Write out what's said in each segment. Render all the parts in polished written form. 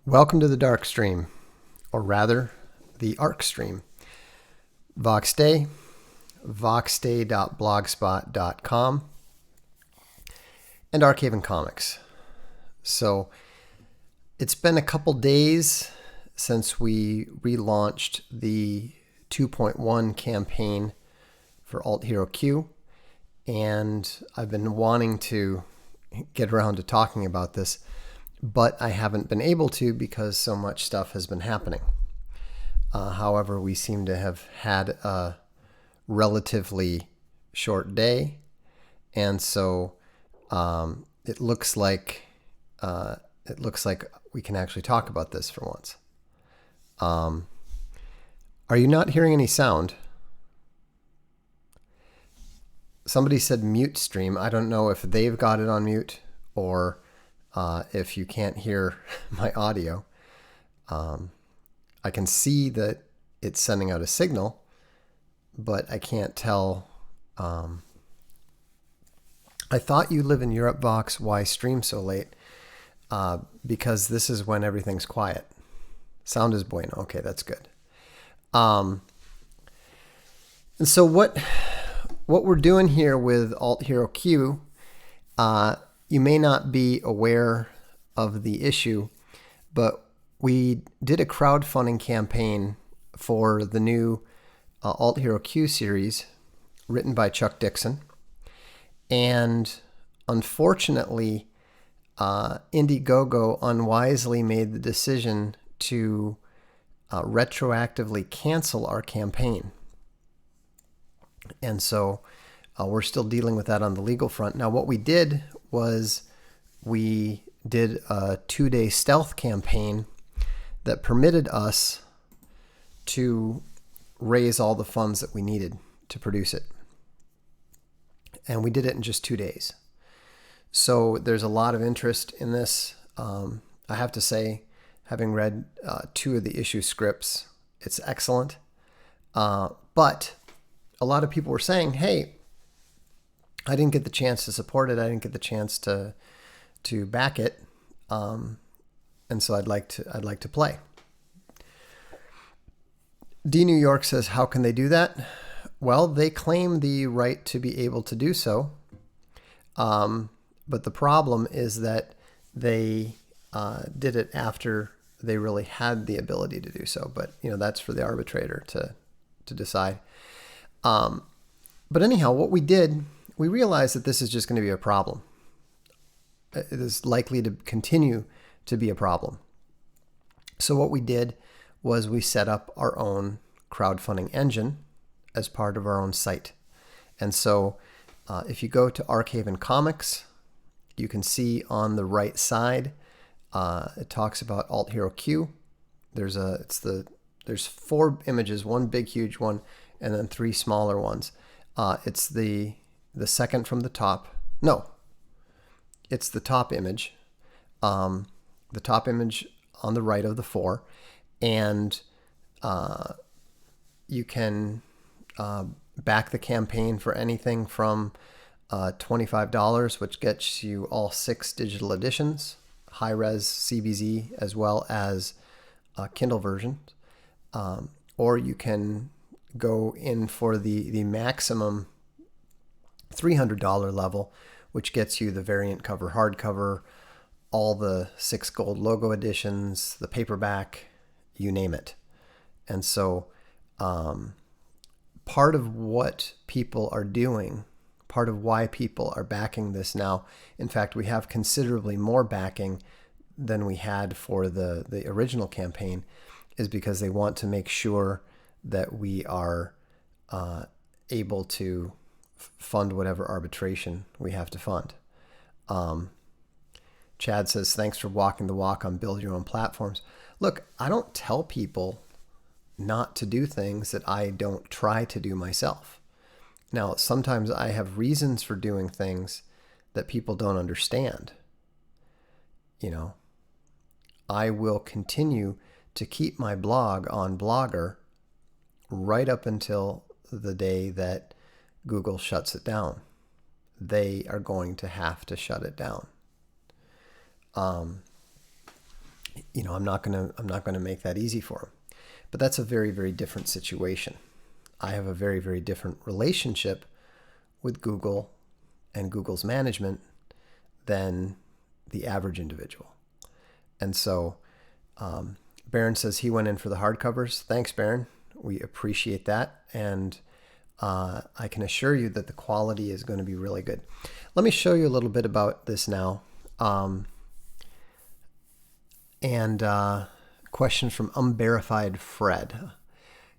Welcome to the Darkstream, or rather, the Arcstream. Vox Day, voxday.blogspot.com, and Archaven Comics. So, it's been a couple days since we relaunched the 2.1 campaign for Alt Hero Q, and I've been wanting to get around to talking about this, but I haven't been able to because so much stuff has been happening. However, we seem to have had a relatively short day, and so it looks like we can actually talk about this for once. Are you not hearing any sound? Somebody said mute stream. I don't know if they've got it on mute or if you can't hear my audio. I can see that it's sending out a signal, but I can't tell. I thought you live in Europe, Vox. Why stream so late? Because this is when everything's quiet. Sound is bueno. Okay, that's good. And so what we're doing here with Alt Hero Q, you may not be aware of the issue, but we did a crowdfunding campaign for the new Alt Hero Q series written by Chuck Dixon. And unfortunately, Indiegogo unwisely made the decision to retroactively cancel our campaign. And so we're still dealing with that on the legal front. Now, what we did was we did a 2-day stealth campaign that permitted us to raise all the funds that we needed to produce it. And we did it in just 2 days. So there's a lot of interest in this. I have to say, having read 2 of the issue scripts, it's excellent. But a lot of people were saying, hey, I didn't get the chance to support it. I didn't get the chance to back it. And so I'd like to play. D New York says, how can they do that? Well, they claim the right to be able to do so. But the problem is that they did it after they really had the ability to do so. But, that's for the arbitrator to decide. But anyhow, what we did, we realized that this is just going to be a problem. It is likely to continue to be a problem. So what we did was we set up our own crowdfunding engine as part of our own site. And so if you go to Archaven Comics, you can see on the right side, it talks about Alt Hero Q. There's 4 images, one big, huge one, and then 3 smaller ones. It's the second from the top. No, it's the top image. The top image on the right of the 4. And you can back the campaign for anything from $25, which gets you all 6 digital editions, high-res CBZ, as well as Kindle versions. Or you can go in for the maximum $300 level, which gets you the variant cover hardcover, all the 6 gold logo editions, the paperback, you name it. And so part of what people are doing, part of why people are backing this now, in fact, we have considerably more backing than we had for the original campaign, is because they want to make sure that we are able to fund whatever arbitration we have to fund. Chad says, thanks for walking the walk on build your own platforms. Look, I don't tell people not to do things that I don't try to do myself. Now, sometimes I have reasons for doing things that people don't understand. I will continue to keep my blog on Blogger right up until the day that Google shuts it down. They are going to have to shut it down. I'm not gonna make that easy for him. But that's a very, very different situation. I have a very, very different relationship with Google and Google's management than the average individual. And so Barron says he went in for the hardcovers. Thanks, Barron. We appreciate that. And I can assure you that the quality is going to be really good. Let me show you a little bit about this now. Question from Unverified Fred.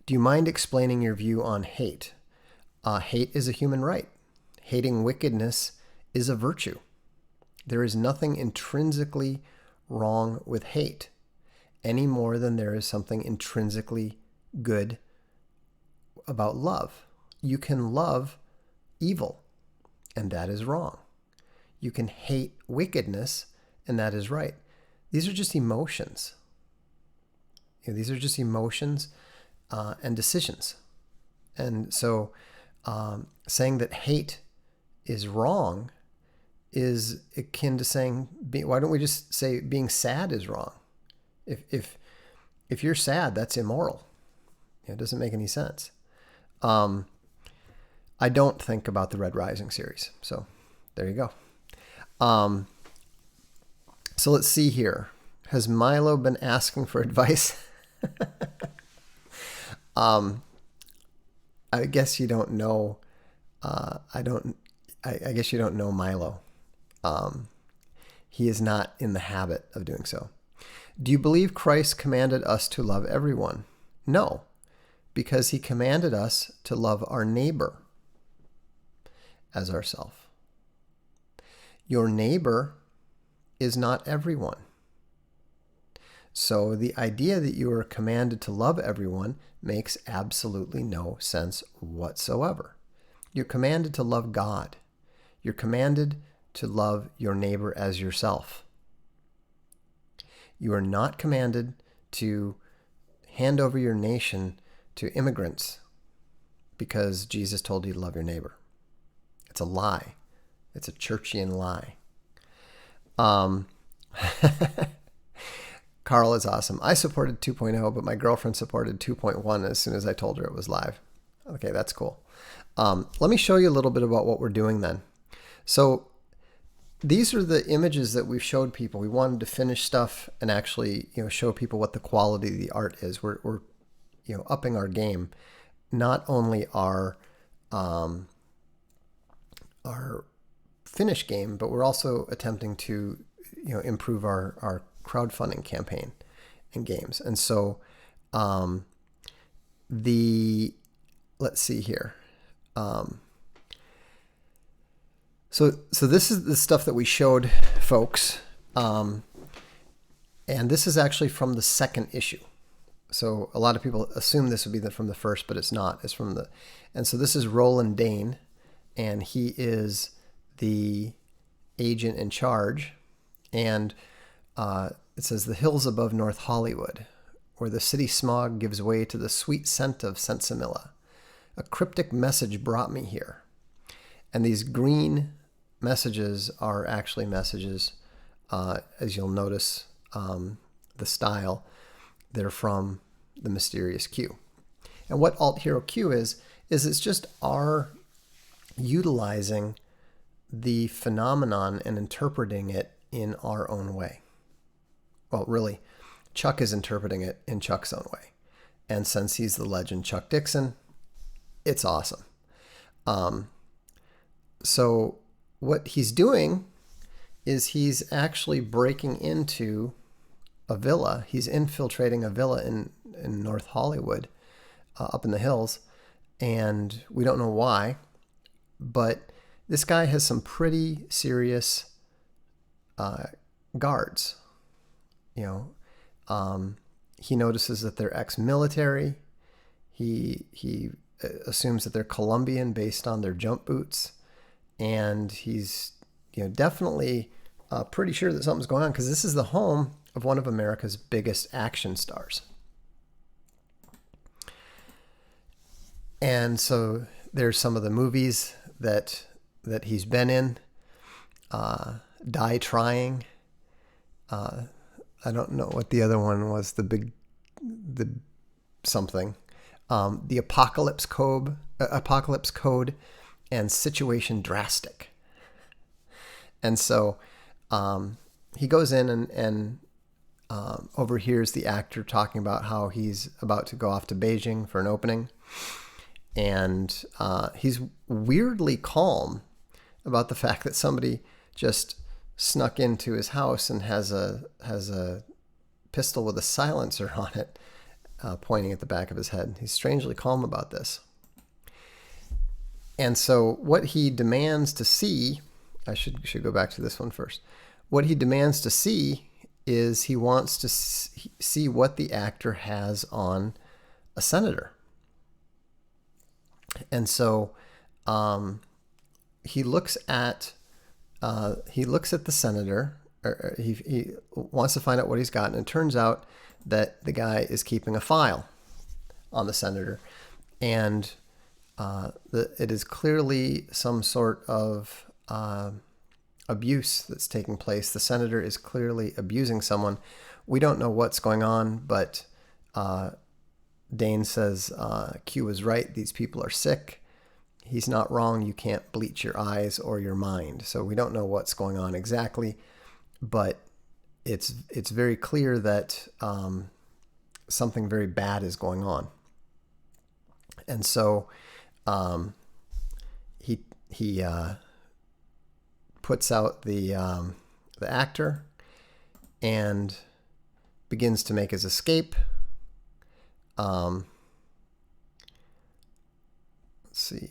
Do you mind explaining your view on hate? Hate is a human right. Hating wickedness is a virtue. There is nothing intrinsically wrong with hate, any more than there is something intrinsically good about love. You can love evil, and that is wrong. You can hate wickedness, and that is right. These are just emotions. These are just emotions and decisions. And so saying that hate is wrong is akin to saying, why don't we just say being sad is wrong? If you're sad, that's immoral. It doesn't make any sense. I don't think about the Red Rising series. So there you go. So let's see here. Has Milo been asking for advice? I guess you don't know. I guess you don't know Milo. He is not in the habit of doing so. Do you believe Christ commanded us to love everyone? No, because he commanded us to love our neighbor as ourself. Your neighbor is not everyone. So the idea that you are commanded to love everyone makes absolutely no sense whatsoever. You're commanded to love God. You're commanded to love your neighbor as yourself. You are not commanded to hand over your nation to immigrants because Jesus told you to love your neighbor. It's a lie. It's a churchian lie. Carl is awesome. I supported 2.0, but my girlfriend supported 2.1 as soon as I told her it was live. Okay, that's cool. Let me show you a little bit about what we're doing then. So these are the images that we've showed people. We wanted to finish stuff and actually, show people what the quality of the art is. We're upping our game. Not only our finished game, but we're also attempting to, improve our crowdfunding campaign and games. And so let's see here. So this is the stuff that we showed folks. And this is actually from the second issue. So a lot of people assume this would be from the first, but it's not. It's from the, and so this is Roland Dane, and he is the agent in charge. And it says, the hills above North Hollywood, where the city smog gives way to the sweet scent of Sensimilla. A cryptic message brought me here. And these green messages are actually messages, as you'll notice, the style, they're from the Mysterious Q. And what Alt Hero Q is it's just our utilizing the phenomenon and interpreting it in our own way. Well, really, Chuck is interpreting it in Chuck's own way. And since he's the legend Chuck Dixon, it's awesome. So what he's doing is he's actually breaking into a villa. He's infiltrating a villa in North Hollywood, up in the hills. And we don't know why, but this guy has some pretty serious guards. He notices that they're ex-military. He assumes that they're Colombian based on their jump boots, and he's definitely pretty sure that something's going on because this is the home of one of America's biggest action stars. And so there's some of the movies that he's been in, Die Trying, I don't know what the other one was. The something, the Apocalypse Code, and Situation Drastic. And so he goes in and overhears the actor talking about how he's about to go off to Beijing for an opening. And he's weirdly calm about the fact that somebody just snuck into his house and has a pistol with a silencer on it pointing at the back of his head. He's strangely calm about this. And so what he demands to see, I should go back to this one first. What he demands to see is he wants to see what the actor has on a senator. And so he looks at the senator, or he wants to find out what he's got, and it turns out that the guy is keeping a file on the senator, and it is clearly some sort of abuse that's taking place. The senator is clearly abusing someone. We don't know what's going on, but Dane says Q is right. These people are sick. He's not wrong. You can't bleach your eyes or your mind. So we don't know what's going on exactly, but it's very clear that something very bad is going on. And so he puts out the actor and begins to make his escape. Let's see.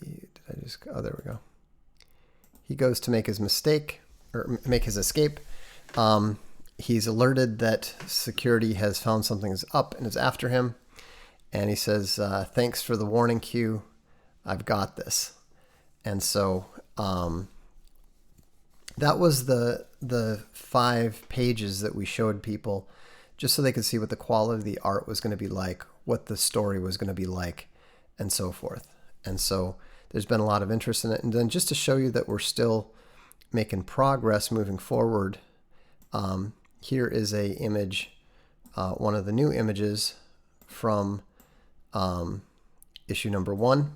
There we go. He goes to make his mistake or make his escape. He's alerted that security has found something's up and is after him. And he says, thanks for the warning, Q. I've got this. And so that was the 5 pages that we showed people just so they could see what the quality of the art was going to be like, what the story was going to be like, and so forth. And so there's been a lot of interest in it. And then just to show you that we're still making progress moving forward, here is a image, one of the new images from issue number 1.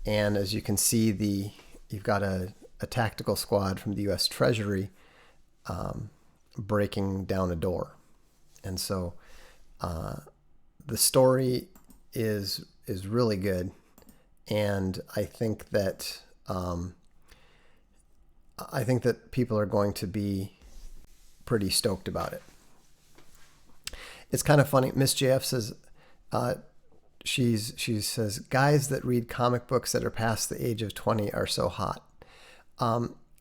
And as you can see, you've got a tactical squad from the U.S. Treasury breaking down a door. And so the story is really good. And I think that people are going to be pretty stoked about it. It's kind of funny. Miss JF says she says guys that read comic books that are past the age of 20 are so hot.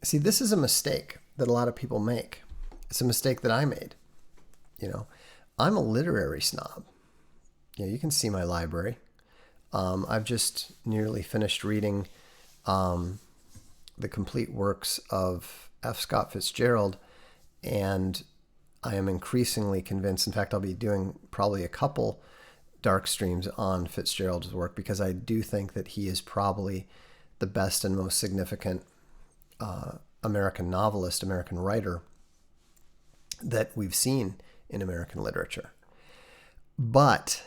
See, this is a mistake that a lot of people make. It's a mistake that I made. I'm a literary snob. You can see my library. I've just nearly finished reading the complete works of F. Scott Fitzgerald, and I am increasingly convinced. In fact, I'll be doing probably a couple Darkstreams on Fitzgerald's work because I do think that he is probably the best and most significant American novelist, American writer that we've seen in American literature. But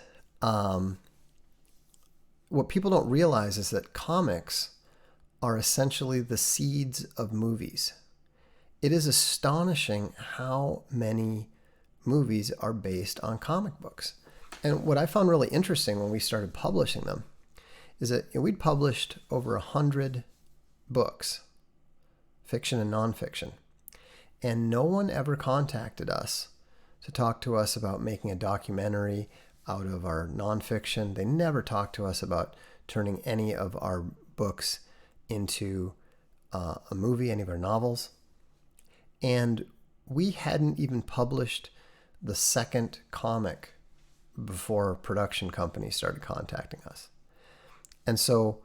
what people don't realize is that comics are essentially the seeds of movies. It is astonishing how many movies are based on comic books. And what I found really interesting when we started publishing them is that we'd published over 100 books, fiction and nonfiction, and no one ever contacted us to talk to us about making a documentary out of our nonfiction. They never talked to us about turning any of our books into a movie, any of our novels. And we hadn't even published the second comic before production companies started contacting us. And so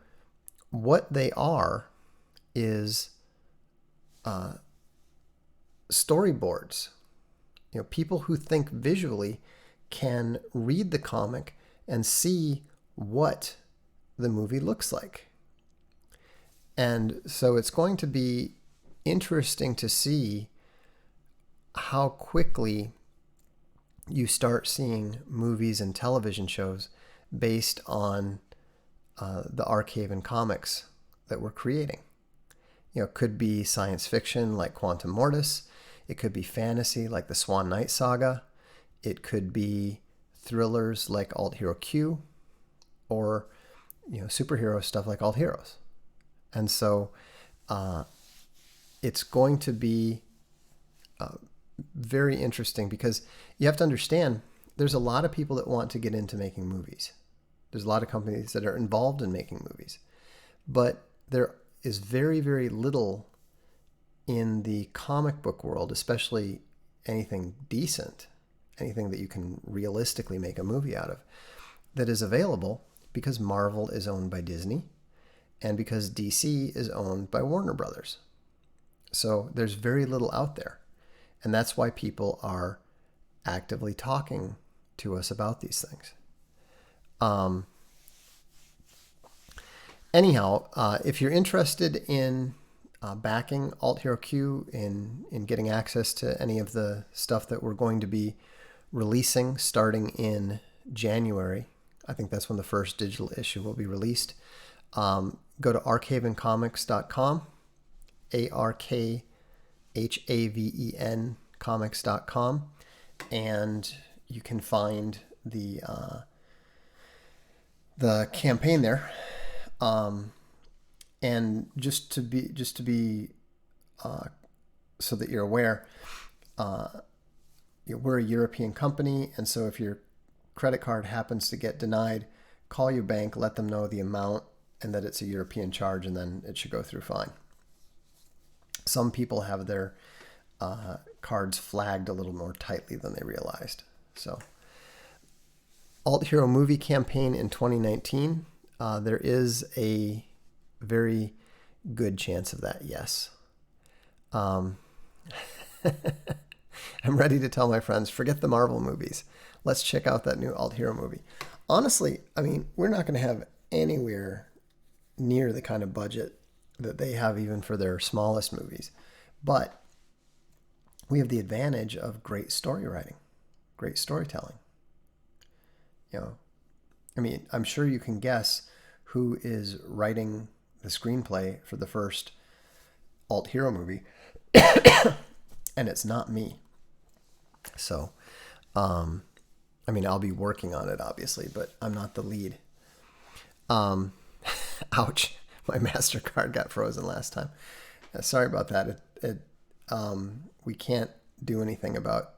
what they are is storyboards. People who think visually can read the comic and see what the movie looks like. And so it's going to be interesting to see how quickly you start seeing movies and television shows based on the Archaven comics that we're creating. It could be science fiction like Quantum Mortis. It could be fantasy like the Swan Knight Saga. It could be thrillers like Alt Hero Q, or superhero stuff like Alt Heroes. And so it's going to be very interesting, because you have to understand there's a lot of people that want to get into making movies. There's a lot of companies that are involved in making movies, but there is very, very little in the comic book world, especially anything decent, anything that you can realistically make a movie out of, that is available, because Marvel is owned by Disney and because DC is owned by Warner Brothers. So there's very little out there. And that's why people are actively talking to us about these things. Anyhow, if you're interested in backing Alt Hero Q, in getting access to any of the stuff that we're going to be releasing starting in January, I think that's when the first digital issue will be released. Go to arkhavencomics.com, ARKHAVEN comics.com, and you can find the campaign there. And just to be so that you're aware, we're a European company, and so if your credit card happens to get denied, call your bank, let them know the amount and that it's a European charge, and then it should go through fine. Some people have their cards flagged a little more tightly than they realized. So, Alt Hero movie campaign in 2019. There is a very good chance of that, yes. I'm ready to tell my friends, forget the Marvel movies. Let's check out that new Alt Hero movie. Honestly, I mean, we're not going to have anywhere near the kind of budget that they have even for their smallest movies. But we have the advantage of great story writing, great storytelling. I mean, I'm sure you can guess who is writing the screenplay for the first Alt Hero movie, and it's not me. So, I mean, I'll be working on it, obviously, but I'm not the lead. Ouch, my MasterCard got frozen last time. Sorry about that. We can't do anything about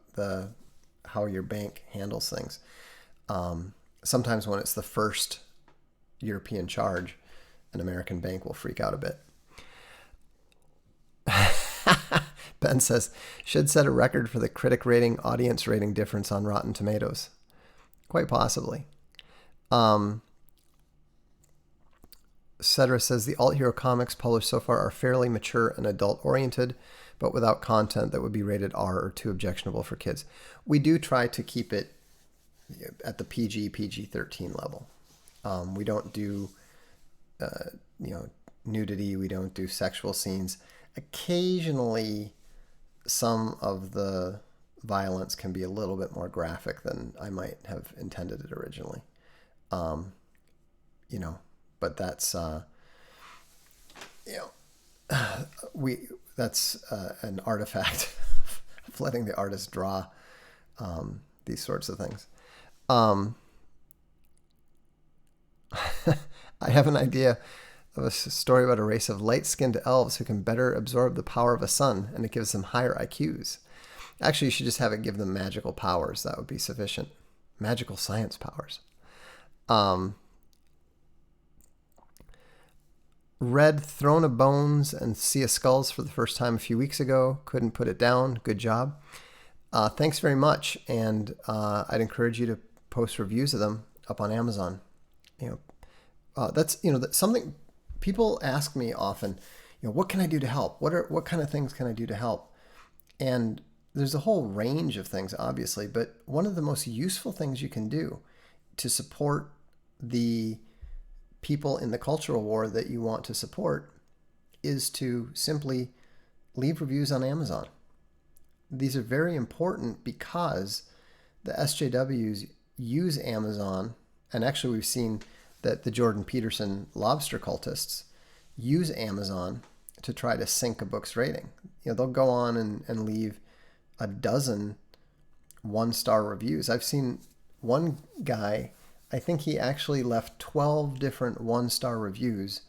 how your bank handles things. Sometimes when it's the first European charge, an American bank will freak out a bit. Ben says, should set a record for the critic rating, audience rating difference on Rotten Tomatoes. Quite possibly. Cedra says, the Alt Hero comics published so far are fairly mature and adult-oriented, but without content that would be rated R or too objectionable for kids. We do try to keep it at the PG-13 level. We don't do, nudity. We don't do sexual scenes. Occasionally, some of the violence can be a little bit more graphic than I might have intended it originally. But that's, that's an artifact of letting the artist draw these sorts of things. I have an idea of a story about a race of light-skinned elves who can better absorb the power of a sun, and it gives them higher IQs. Actually, you should just have it give them magical powers. That would be sufficient. Magical science powers. Read Throne of Bones and Sea of Skulls for the first time a few weeks ago. Couldn't put it down. Good job. Thanks very much. And I'd encourage you to post reviews of them up on Amazon. That's something people ask me often. What can I do to help? What kind of things can I do to help? And there's a whole range of things, obviously, but one of the most useful things you can do to support the people in the cultural war that you want to support is to simply leave reviews on Amazon. These are very important because the SJWs use Amazon, and actually we've seen that the Jordan Peterson lobster cultists use Amazon to try to sink a book's rating. They'll go on and leave a dozen 1-star reviews. I've seen one guy, I think he actually left 12 different 1-star reviews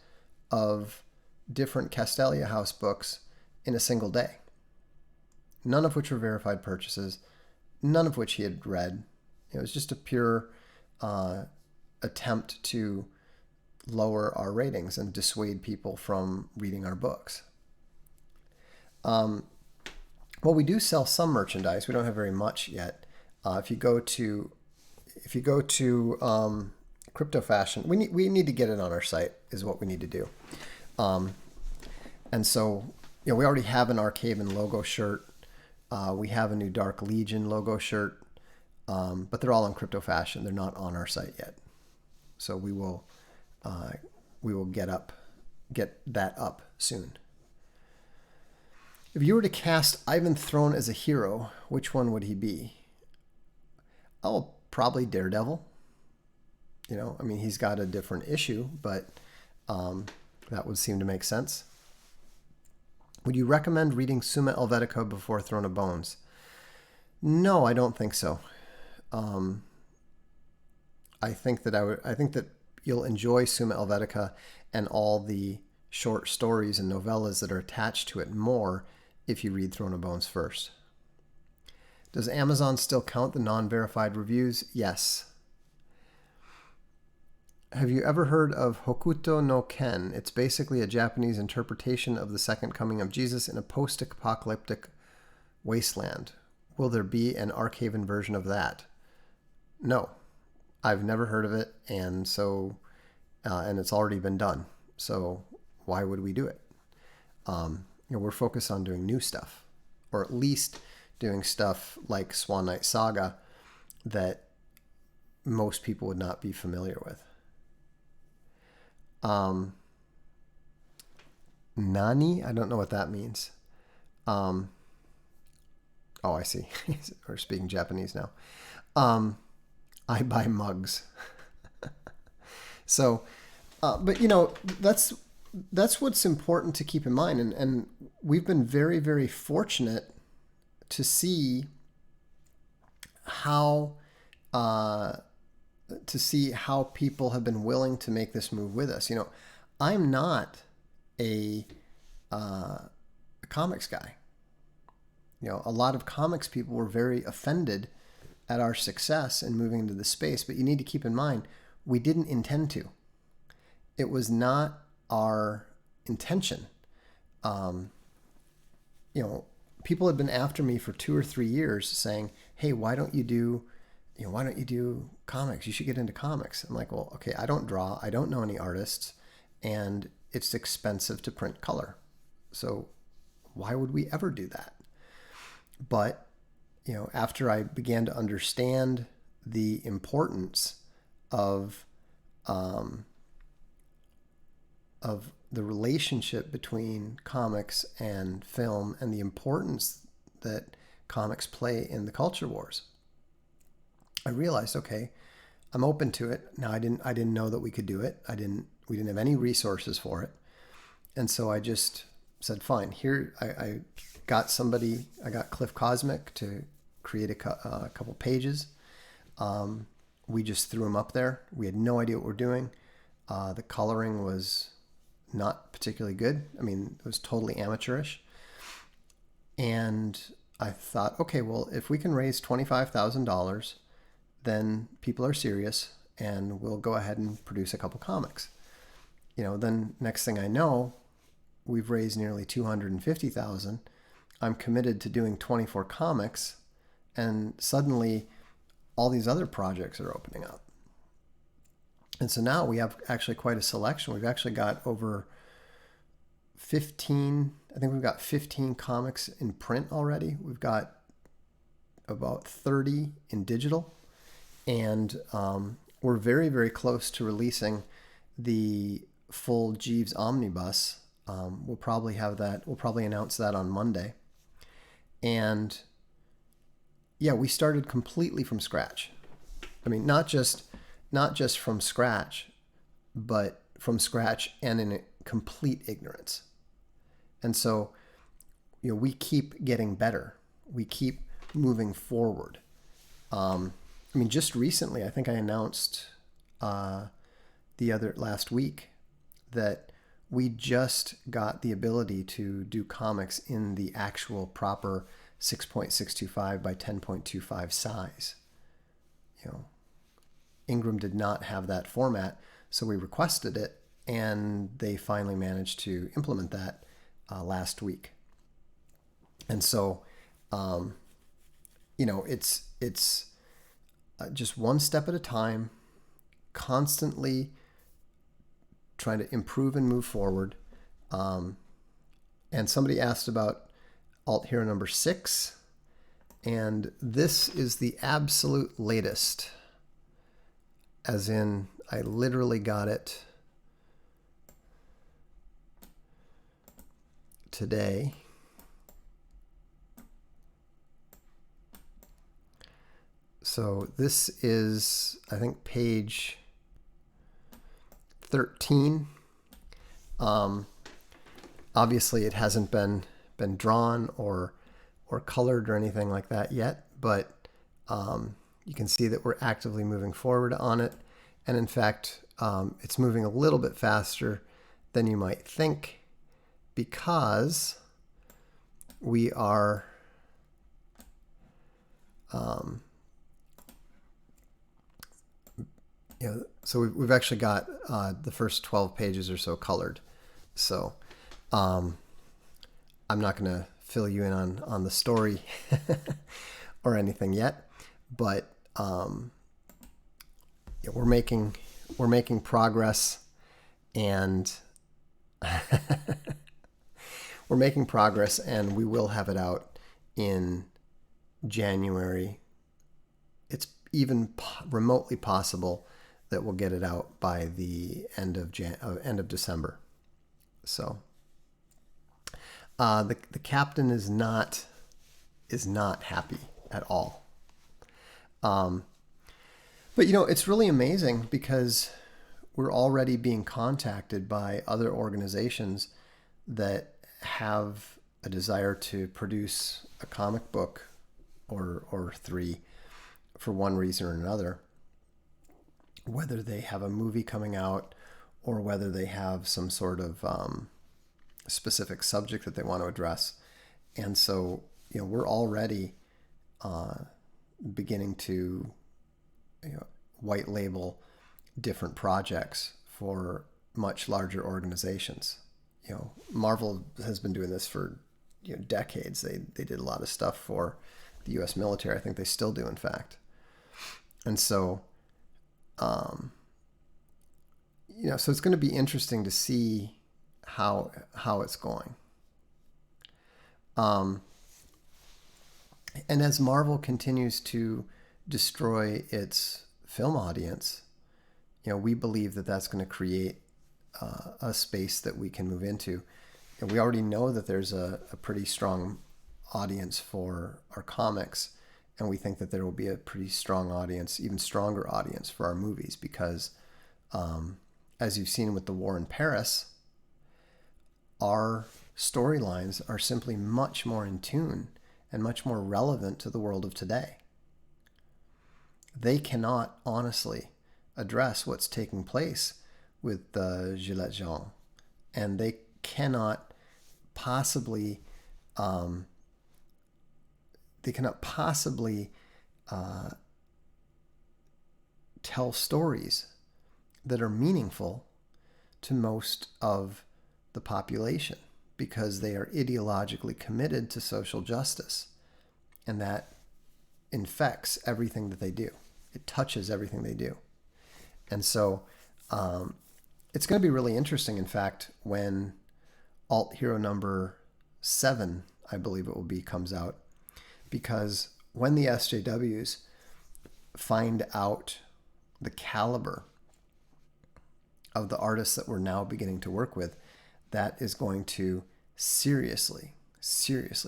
of different Castelia House books in a single day. None of which were verified purchases, none of which he had read. It was just a pure attempt to lower our ratings and dissuade people from reading our books. Well, we do sell some merchandise. We don't have very much yet. If you go to Crypto Fashion, we need to get it on our site is what we need to do. And so we already have an Arcaven logo shirt. We have a new Dark Legion logo shirt, but they're all in Crypto Fashion. They're not on our site yet. So we will get that up soon. If you were to cast Ivan Throne as a hero, which one would he be? Oh, probably Daredevil. He's got a different issue, but that would seem to make sense. Would you recommend reading Summa Helvetica before Throne of Bones? No, I don't think so. I think that you'll enjoy Summa Helvetica and all the short stories and novellas that are attached to it more if you read Throne of Bones first. Does Amazon still count the non-verified reviews? Yes. Have you ever heard of Hokuto no Ken? It's basically a Japanese interpretation of the second coming of Jesus in a post-apocalyptic wasteland. Will there be an Arcaven version of that? No. I've never heard of it, and so and it's already been done. So why would we do it? We're focused on doing new stuff, or at least doing stuff like Swan Knight Saga that most people would not be familiar with. Nani? I don't know what that means. Oh, I see. We're speaking Japanese now. I buy mugs. So, but that's what's important to keep in mind. And we've been very, very fortunate to see how people have been willing to make this move with us. I'm not a comics guy. A lot of comics people were very offended at our success in moving into the space, but you need to keep in mind, we didn't intend to. It was not our intention. People had been after me for 2 or 3 years saying, hey, why don't you do comics? You should get into comics. I'm like, well, okay, I don't draw. I don't know any artists, and it's expensive to print color. So why would we ever do that? But, after I began to understand the importance of the relationship between comics and film and the importance that comics play in the culture wars, I realized, okay, I'm open to it. Now I didn't know that we could do it. We didn't have any resources for it. And so I just said, fine, here I got Cliff Cosmic to create a couple pages. We just threw them up there. We had no idea what we're doing. The coloring was not particularly good. It was totally amateurish. And I thought, okay, well, if we can raise $25,000, then people are serious and we'll go ahead and produce a couple comics. Then next thing I know, we've raised nearly $250,000. I'm committed to doing 24 comics, and suddenly all these other projects are opening up. And so now we have actually quite a selection. We've actually got over 15, I think we've got 15 comics in print already. We've got about 30 in digital. And we're very, very close to releasing the full Jeeves Omnibus. We'll probably announce that on Monday. And, yeah, we started completely from scratch. I mean, not just from scratch, but from scratch and in complete ignorance. And so, we keep getting better. We keep moving forward. I mean, just recently, I think I announced last week that we just got the ability to do comics in the actual proper 6.625 by 10.25 size. Ingram did not have that format, so we requested it, and they finally managed to implement that last week. And so, it's just one step at a time, constantly trying to improve and move forward. And somebody asked about Alt Hero number 6, and this is the absolute latest. As in, I literally got it today. So this is, I think, page 13. Obviously, it hasn't been drawn or colored or anything like that yet, but you can see that we're actively moving forward on it. And in fact, it's moving a little bit faster than you might think, because we are so we've actually got the first 12 pages or so colored. So I'm not going to fill you in on the story or anything yet, but we're making progress, and we're making progress, and we will have it out in January. It's even remotely possible that we'll get it out by the end of December. So the captain is not happy at all. But it's really amazing, because we're already being contacted by other organizations that have a desire to produce a comic book or 3 for one reason or another, whether they have a movie coming out or whether they have some sort of specific subject that they want to address. And so, we're already beginning to white label different projects for much larger organizations. Marvel has been doing this for decades. They did a lot of stuff for the U.S. military. I think they still do, in fact. And so, so it's going to be interesting to see how it's going. And as Marvel continues to destroy its film audience, we believe that that's going to create a space that we can move into. And we already know that there's a pretty strong audience for our comics, and we think that there will be a pretty strong audience, even stronger audience, for our movies, because as you've seen with the war in Paris, our storylines are simply much more in tune and much more relevant to the world of today. They cannot honestly address what's taking place with the Gilets Jaunes, and they cannot possibly tell stories that are meaningful to most of the population, because they are ideologically committed to social justice, and that infects everything that they do. It touches everything they do. And so it's going to be really interesting, in fact, when Alt Hero number 7, I believe it will be, comes out, because when the SJWs find out the caliber of the artists that we're now beginning to work with, that is going to seriously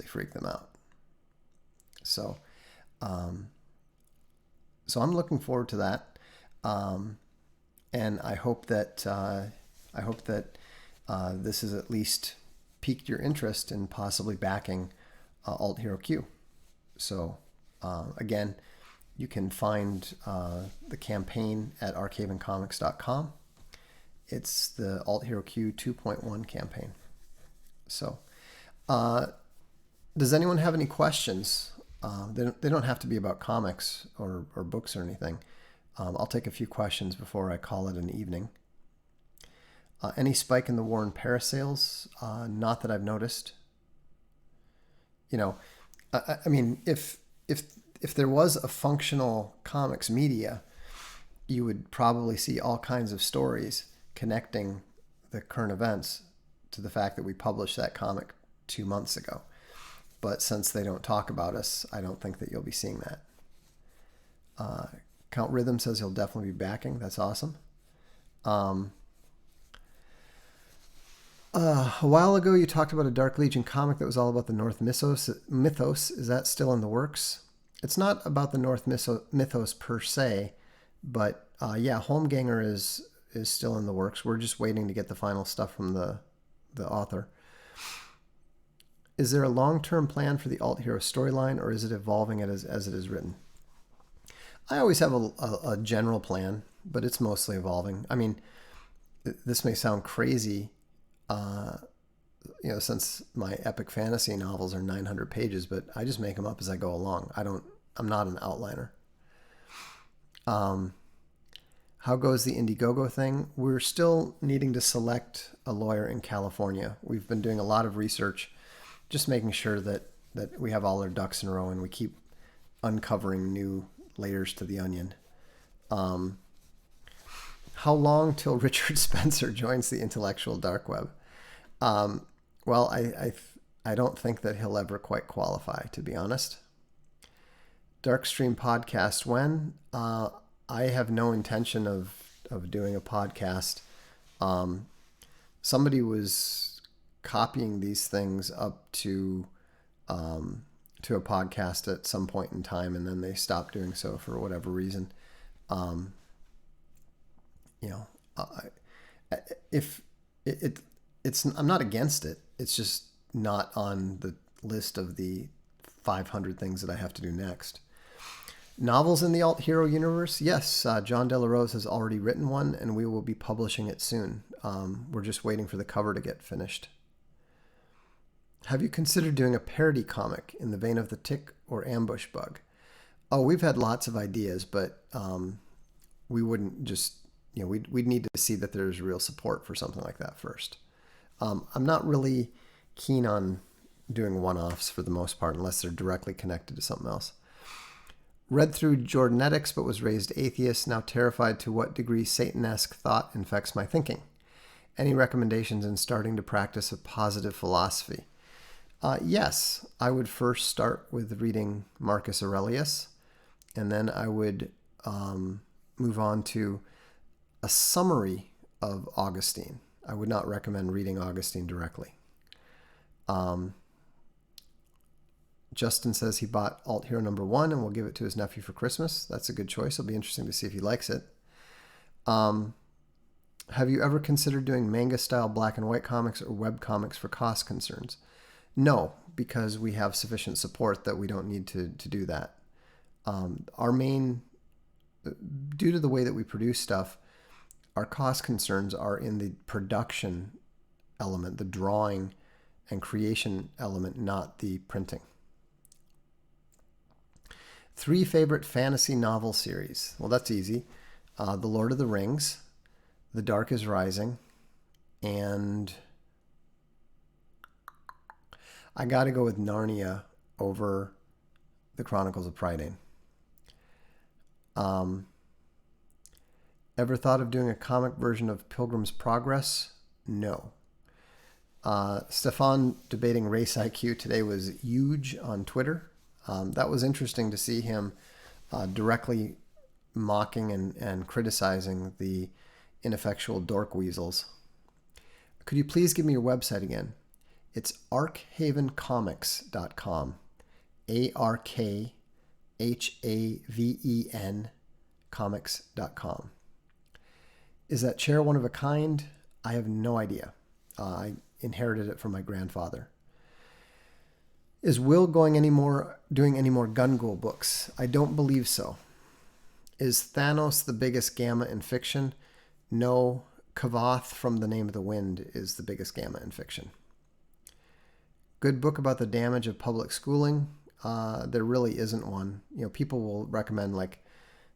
freak them out. So So I'm looking forward to that, and I hope that this has at least piqued your interest in possibly backing Alt Hero Q. So again, you can find the campaign at archavencomics.com. It's the Alt Hero Q 2.1 campaign. So, does anyone have any questions? They don't have to be about comics or books or anything. I'll take a few questions before I call it an evening. Any spike in the war and parasales? Not that I've noticed. You know, I mean, if there was a functional comics media, you would probably see all kinds of stories connecting the current events to the fact that we published that comic 2 months ago. But since they don't talk about us, I don't think that you'll be seeing that. Count Rhythm says he'll definitely be backing. That's awesome. A while ago, you talked about a Dark Legion comic that was all about the North mythos. Is that still in the works? It's not about the North mythos per se, but yeah, Holmganger is still in the works. We're just waiting to get the final stuff from the author. Is there a long-term plan for the Alt Hero storyline, or is it evolving as it is written? I always have a general plan, but it's mostly evolving. I mean, this may sound crazy, since my epic fantasy novels are 900 pages, but I just make them up as I go along. I'm not an outliner. How goes the Indiegogo thing? We're still needing to select a lawyer in California. We've been doing a lot of research, just making sure that we have all our ducks in a row and we keep uncovering new layers to the onion. How long till Richard Spencer joins the intellectual dark web? Well, I don't think that he'll ever quite qualify, to be honest. Darkstream podcast when? I have no intention of doing a podcast. Somebody was copying these things up to a podcast at some point in time, and then they stopped doing so for whatever reason. I'm not against it. It's just not on the list of the 500 things that I have to do next. Novels in the Alt Hero universe? Yes, John De La Rose has already written one, and we will be publishing it soon. We're just waiting for the cover to get finished. Have you considered doing a parody comic in the vein of The Tick or Ambush Bug? Oh, we've had lots of ideas, but we wouldn't just, we'd need to see that there's real support for something like that first. I'm not really keen on doing one-offs for the most part, unless they're directly connected to something else. Read through Jordanetics, but was raised atheist, now terrified to what degree Satanesque thought infects my thinking. Any recommendations in starting to practice a positive philosophy? Yes, I would first start with reading Marcus Aurelius, and then I would move on to a summary of Augustine. I would not recommend reading Augustine directly. Justin says he bought Alt Hero #1 and will give it to his nephew for Christmas. That's a good choice. It'll be interesting to see if he likes it. Have you ever considered doing manga-style black and white comics or web comics for cost concerns? No, because we have sufficient support that we don't need to do that. Due to the way that we produce stuff, our cost concerns are in the production element, the drawing and creation element, not the printing. 3 favorite fantasy novel series. Well, that's easy. The Lord of the Rings, The Dark is Rising, and I got to go with Narnia over The Chronicles of Prydain. Ever thought of doing a comic version of Pilgrim's Progress? No. Stefan debating race IQ today was huge on Twitter. That was interesting to see him directly mocking and criticizing the ineffectual dork weasels. Could you please give me your website again? It's arkhavencomics.com. HAVEN comics.com. Is that chair one of a kind? I have no idea. I inherited it from my grandfather. Is Will doing any more Gungul books? I don't believe so. Is Thanos the biggest gamma in fiction? No. Kavath from The Name of the Wind is the biggest gamma in fiction. Good book about the damage of public schooling? There really isn't one. People will recommend like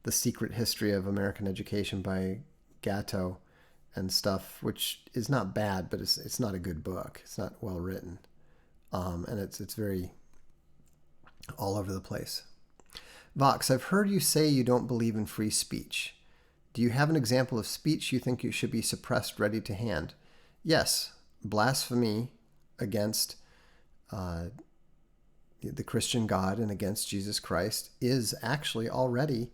The Secret History of American Education by Gatto and stuff, which is not bad, but it's not a good book. It's not well written. And it's very all over the place. Vox, I've heard you say you don't believe in free speech. Do you have an example of speech you think you should be suppressed ready to hand? Yes, blasphemy against the Christian God and against Jesus Christ is actually already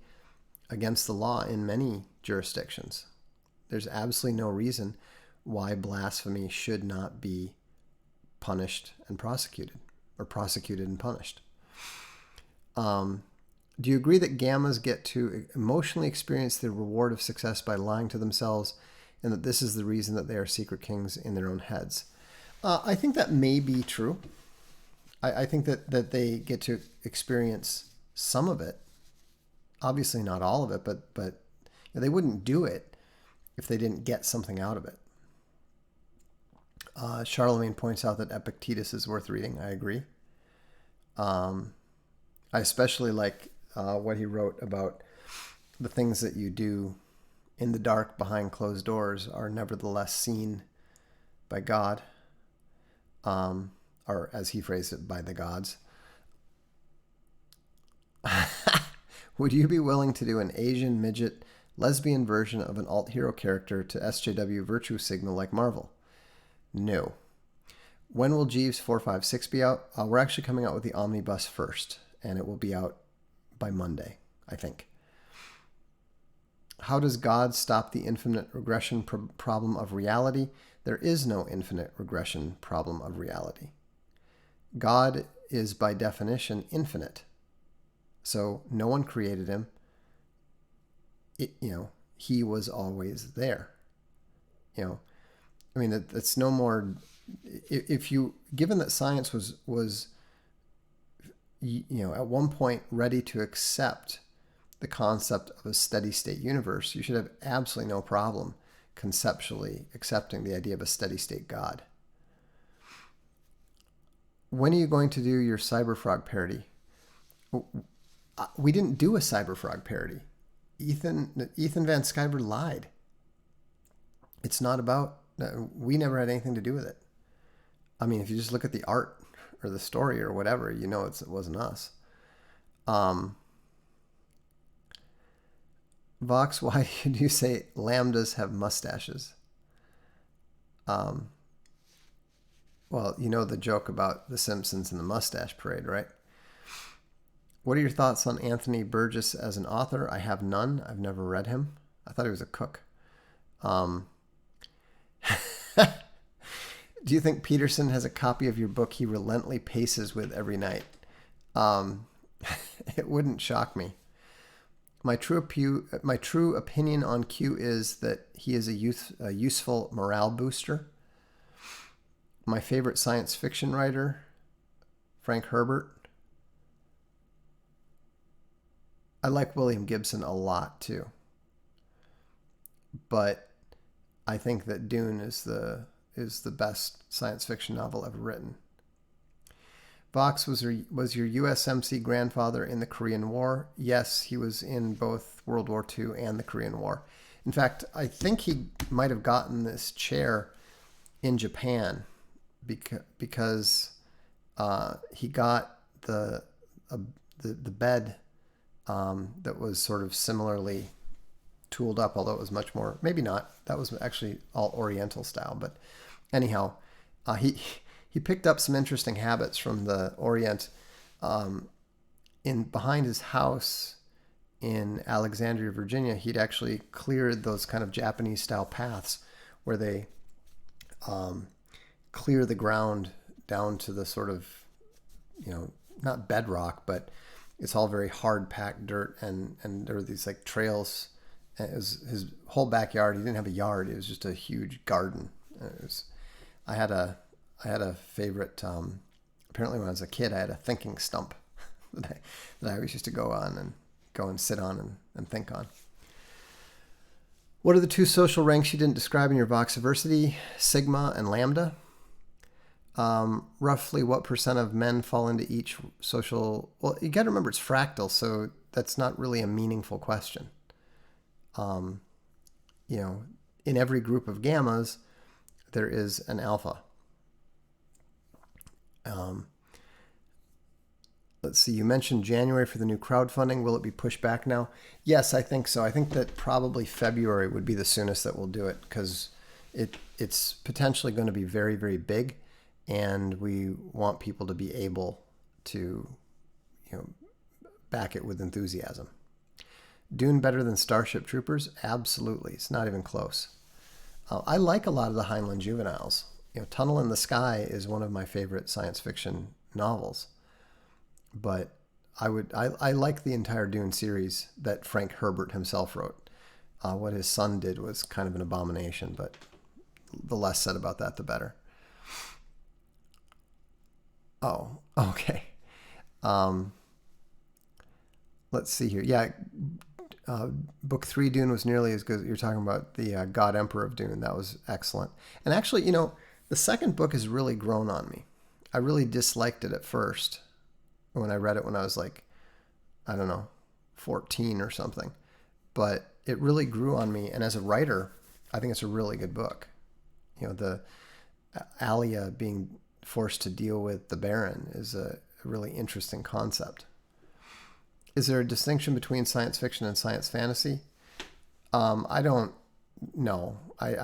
against the law in many jurisdictions. There's absolutely no reason why blasphemy should not be punished and prosecuted, or prosecuted and punished. Do you agree that gammas get to emotionally experience the reward of success by lying to themselves, and that this is the reason that they are secret kings in their own heads? I think that may be true. I think that they get to experience some of it. Obviously not all of it, but they wouldn't do it if they didn't get something out of it. Charlemagne points out that Epictetus is worth reading. I agree. I especially like what he wrote about the things that you do in the dark behind closed doors are nevertheless seen by God, or as he phrased it, by the gods. Would you be willing to do an Asian midget lesbian version of an alt hero character to SJW virtue signal like Marvel? No. When will Jeeves 456 be out? We're actually coming out with the omnibus first, and it will be out by Monday, I think. How does God stop the infinite regression problem of reality? There is no infinite regression problem of reality. God is by definition infinite. So no one created him. He was always there. I mean, it's no more. Given that science was at one point ready to accept the concept of a steady state universe, you should have absolutely no problem conceptually accepting the idea of a steady state God. When are you going to do your Cyberfrog parody? We didn't do a Cyberfrog parody. Ethan Van Sciver lied. It's not about. We never had anything to do with it. I mean, if you just look at the art or the story or whatever, it wasn't us. Vox, why did you say lambdas have mustaches? Well, the joke about The Simpsons and the mustache parade, right? What are your thoughts on Anthony Burgess as an author? I have none. I've never read him. I thought he was a cook. Do you think Peterson has a copy of your book he relentlessly paces with every night? It wouldn't shock me. My true opinion on Q is that he is a useful morale booster. My favorite science fiction writer, Frank Herbert. I like William Gibson a lot too. But I think that Dune is the best science fiction novel ever written. Vox, was your USMC grandfather in the Korean War? Yes, he was in both World War II and the Korean War. In fact, I think he might have gotten this chair in Japan because he got the bed that was sort of similarly tooled up, although it was much more, maybe not. That was actually all Oriental style. But anyhow, he picked up some interesting habits from the Orient behind his house in Alexandria, Virginia. He'd actually cleared those kind of Japanese style paths where they clear the ground down to the sort of, not bedrock, but it's all very hard packed dirt, and there were these like trails. And it was his whole backyard. He didn't have a yard. It was just a huge garden. I had a favorite. Apparently, when I was a kid, I had a thinking stump that I always used to go and sit on and think on. What are the two social ranks you didn't describe in your Voxiversity? Sigma and Lambda. Roughly what percent of men fall into each social... Well, you got to remember it's fractal, so that's not really a meaningful question. In every group of gammas, there is an alpha. Let's see, you mentioned January for the new crowdfunding. Will it be pushed back now? Yes, I think so. I think that probably February would be the soonest that we'll do it, because it's potentially going to be very, very big, and we want people to be able to, back it with enthusiasm. Dune better than Starship Troopers? Absolutely. It's not even close. I like a lot of the Heinlein juveniles. Tunnel in the Sky is one of my favorite science fiction novels. But I like the entire Dune series that Frank Herbert himself wrote. What his son did was kind of an abomination, but the less said about that, the better. Oh, okay. Let's see here. Yeah, Book 3 Dune was nearly as good. You're talking about the God Emperor of Dune. That was excellent. And actually, the second book has really grown on me. I really disliked it at first when I read it when I was like, I don't know, 14 or something. But it really grew on me. And as a writer, I think it's a really good book. The Alia being forced to deal with the Baron is a really interesting concept. Is there a distinction between science fiction and science fantasy? I don't know. I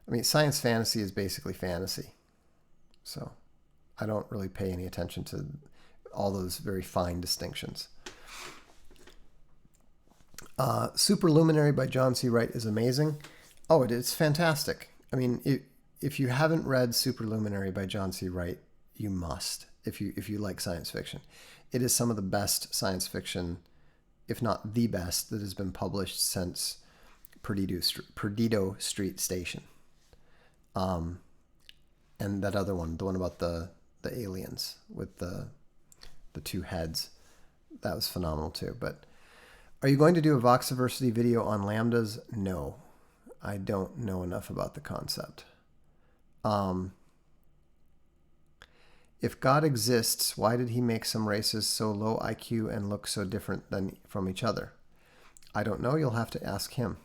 mean, science fantasy is basically fantasy. So I don't really pay any attention to all those very fine distinctions. Superluminary by John C. Wright is amazing. Oh, it's fantastic. I mean, if you haven't read Superluminary by John C. Wright, you must, if you like science fiction. It is some of the best science fiction, if not the best, that has been published since Perdido Street Station. And that other one, the one about the aliens with the two heads, that was phenomenal too. But are you going to do a Voxiversity video on lambdas? No, I don't know enough about the concept. If God exists, why did he make some races so low IQ and look so different from each other? I don't know. You'll have to ask him.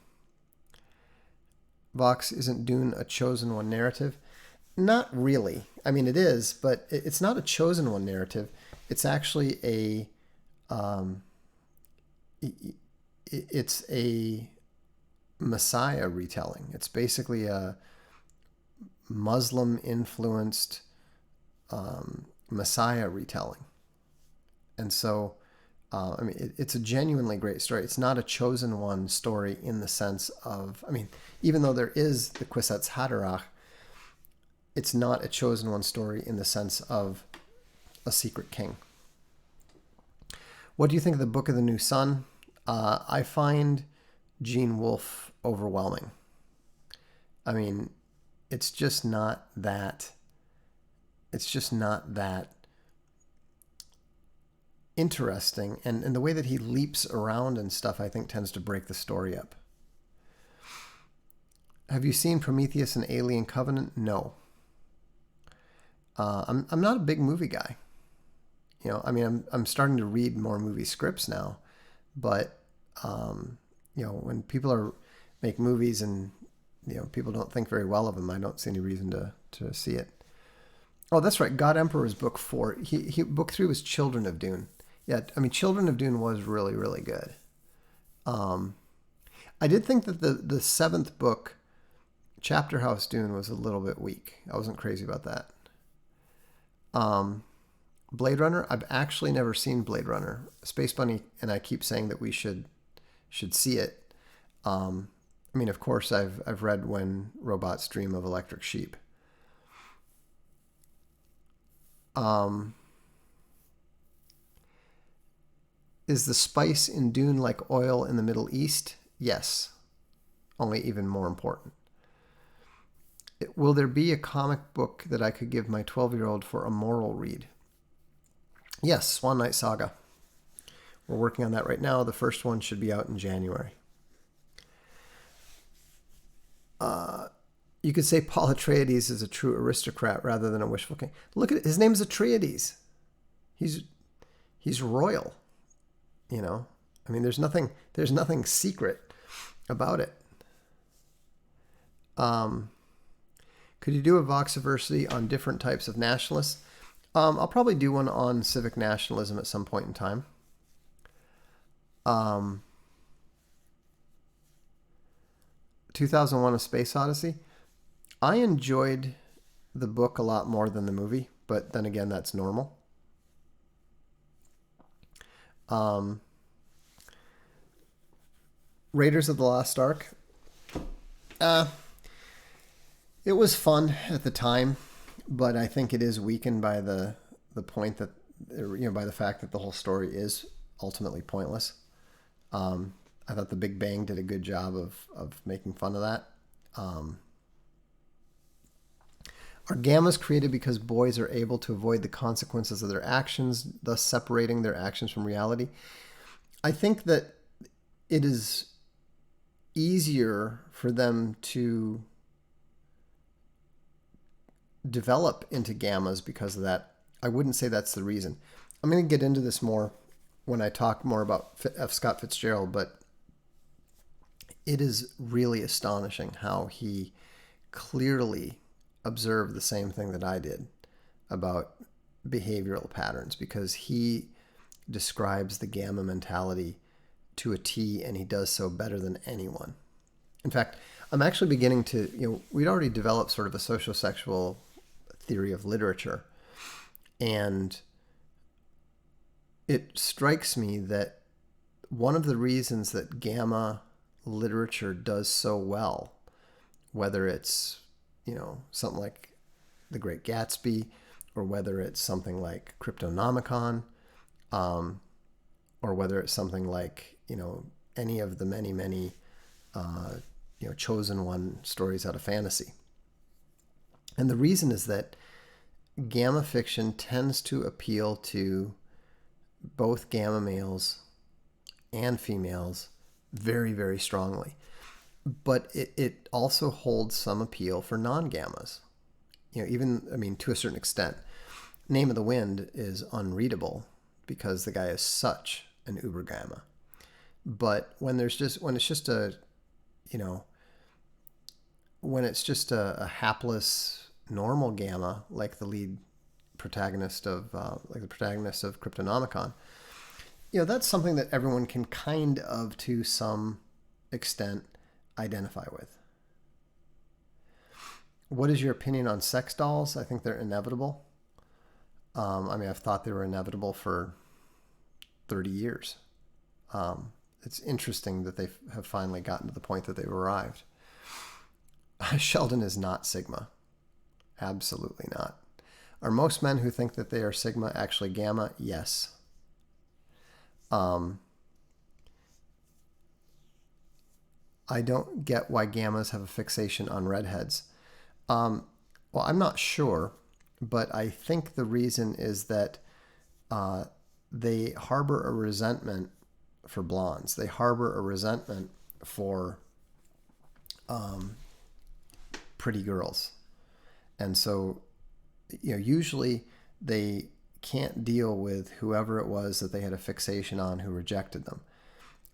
Vox, isn't Dune a chosen one narrative? Not really. I mean, it is, but it's not a chosen one narrative. It's actually it's a Messiah retelling. It's basically a Muslim-influenced Messiah retelling. And so, I mean, it's a genuinely great story. It's not a chosen one story in the sense of, I mean, even though there is the Kwisatz Haderach, it's not a chosen one story in the sense of a secret king. What do you think of the Book of the New Sun? I find Gene Wolfe overwhelming. I mean, it's just not that interesting. And the way that he leaps around and stuff, I think, tends to break the story up. Have you seen Prometheus and Alien Covenant? No. I'm not a big movie guy. I mean, I'm starting to read more movie scripts now, but when people make movies and people don't think very well of them, I don't see any reason to see it. Oh, that's right. God Emperor is book 4. Book 3 was Children of Dune. Yeah, I mean, Children of Dune was really, really good. I did think that the 7th book, Chapter House Dune, was a little bit weak. I wasn't crazy about that. Blade Runner, I've actually never seen Blade Runner. Space Bunny and I keep saying that we should see it. I mean, of course, I've read When Robots Dream of Electric Sheep. Is the spice in Dune like oil in the Middle East? Yes, only even more important. Will there be a comic book that I could give my 12-year-old for a moral read? Yes, Swan Knight Saga. We're working on that right now. The first one should be out in January. You could say Paul Atreides is a true aristocrat rather than a wishful king. Look at it. His name's Atreides. He's royal. You know, I mean, there's nothing secret about it. Could you do a Voxiversity on different types of nationalists? I'll probably do one on civic nationalism at some point in time. 2001: A Space Odyssey. I enjoyed the book a lot more than the movie, but then again, that's normal. Raiders of the Lost Ark. It was fun at the time, but I think it is weakened by the point that, by the fact that the whole story is ultimately pointless. I thought The Big Bang did a good job of making fun of that. Are gammas created because boys are able to avoid the consequences of their actions, thus separating their actions from reality? I think that it is easier for them to develop into gammas because of that. I wouldn't say that's the reason. I'm going to get into this more when I talk more about F. Scott Fitzgerald, but it is really astonishing how he clearly observed the same thing that I did about behavioral patterns, because he describes the gamma mentality to a T, and he does so better than anyone. In fact, I'm actually beginning to, we'd already developed sort of a sociosexual theory of literature, and it strikes me that one of the reasons that gamma literature does so well, whether it's, something like The Great Gatsby, or whether it's something like Cryptonomicon, or whether it's something like, any of the many, many, chosen one stories out of fantasy. And the reason is that gamma fiction tends to appeal to both gamma males and females very, very strongly. But it also holds some appeal for non-gammas. To a certain extent. Name of the Wind is unreadable because the guy is such an uber gamma. But when it's just a hapless normal gamma, like the lead protagonist of Cryptonomicon, that's something that everyone can kind of, to some extent, identify with. What is your opinion on sex dolls? I think they're inevitable. I've thought they were inevitable for 30 years. It's interesting that they have finally gotten to the point that they've arrived. Sheldon is not Sigma. Absolutely not. Are most men who think that they are Sigma actually Gamma? Yes. I don't get why gammas have a fixation on redheads. Well, I'm not sure, but I think the reason is that they harbor a resentment for blondes. They harbor a resentment for pretty girls. And so, usually they can't deal with whoever it was that they had a fixation on who rejected them.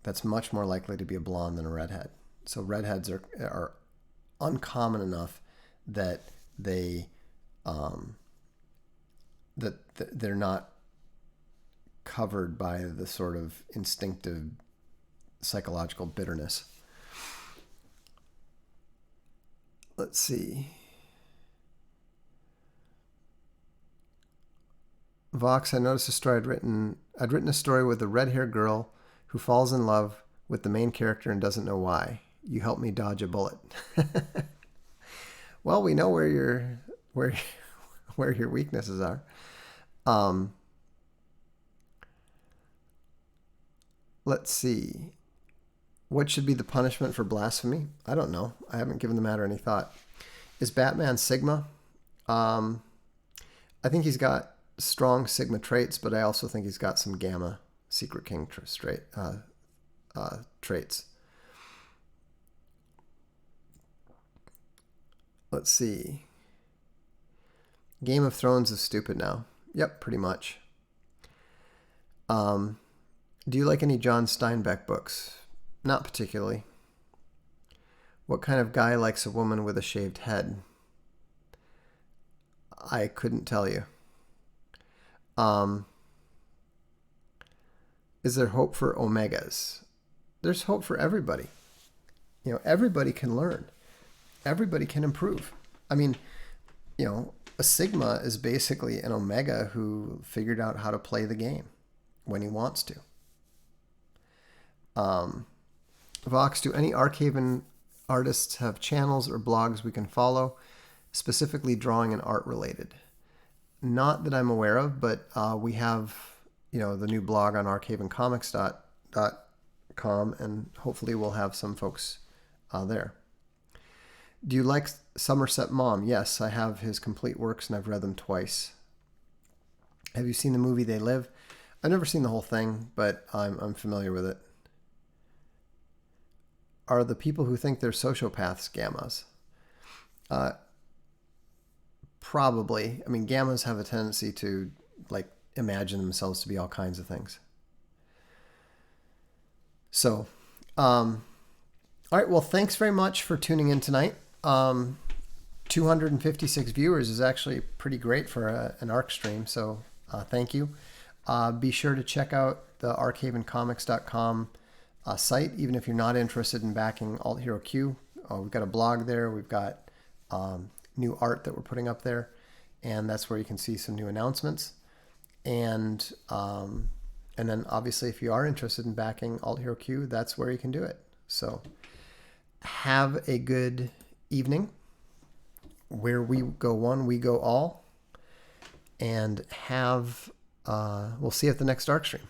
That's much more likely to be a blonde than a redhead. So redheads are uncommon enough that they're not covered by the sort of instinctive psychological bitterness. Let's see. Vox, I noticed a story I'd written a story with a red-haired girl who falls in love with the main character and doesn't know why. You helped me dodge a bullet. Well, we know where your weaknesses are. Let's see. What should be the punishment for blasphemy? I don't know. I haven't given the matter any thought. Is Batman Sigma? I think he's got strong Sigma traits, but I also think he's got some Gamma Secret King traits. Let's see. Game of Thrones is stupid now. Yep, pretty much. Do you like any John Steinbeck books? Not particularly. What kind of guy likes a woman with a shaved head? I couldn't tell you. Is there hope for omegas? There's hope for everybody. You know, everybody can learn. Everybody can improve. I mean, you know, a Sigma is basically an Omega who figured out how to play the game when he wants to. Vox, do any Archaven artists have channels or blogs we can follow, specifically drawing and art related? Not that I'm aware of, but we have, you know, the new blog on archavencomics.com, and hopefully we'll have some folks there. Do you like Somerset Maugham? Yes, I have his complete works and I've read them twice. Have you seen the movie They Live? I've never seen the whole thing, but I'm familiar with it. Are the people who think they're sociopaths gammas? Probably. I mean, gammas have a tendency to like imagine themselves to be all kinds of things. So, all right. Well, thanks very much for tuning in tonight. 256 viewers is actually pretty great for an ARC stream. So thank you. Be sure to check out the archavencomics.com site, even if you're not interested in backing Alt Hero Q. We've got a blog there. We've got new art that we're putting up there, and that's where you can see some new announcements. And then obviously, if you are interested in backing Alt Hero Q, that's where you can do it. So have a good evening. Where we go one, we go all. And we'll see you at the next Darkstream.